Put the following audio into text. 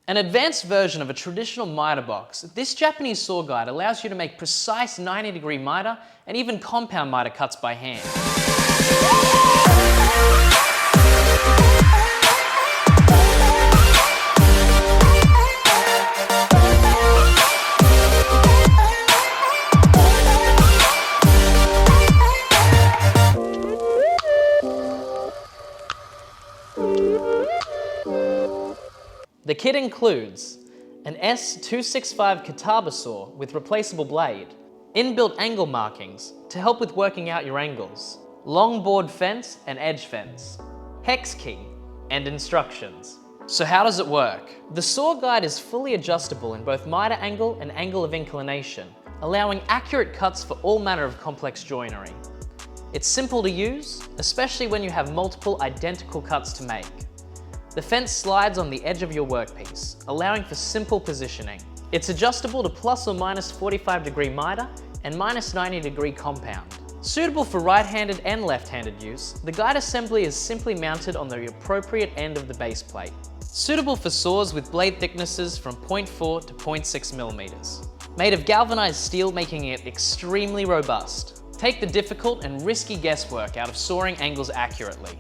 An advanced version of a traditional mitre box, this Japanese saw guide allows you to make precise 90-degree mitre and even compound mitre cuts by hand. The kit includes an S265 Kataba saw with replaceable blade, inbuilt angle markings to help with working out your angles, long board fence and edge fence, hex key, and instructions. So how does it work? The saw guide is fully adjustable in both mitre angle and angle of inclination, allowing accurate cuts for all manner of complex joinery. It's simple to use, especially when you have multiple identical cuts to make. The fence slides on the edge of your workpiece, allowing for simple positioning. It's adjustable to plus or minus 45-degree mitre and minus 90-degree compound. Suitable for right-handed and left-handed use, the guide assembly is simply mounted on the appropriate end of the base plate. Suitable for saws with blade thicknesses from 0.4 to 0.6 millimeters. Made of galvanized steel, making it extremely robust. Take the difficult and risky guesswork out of sawing angles accurately.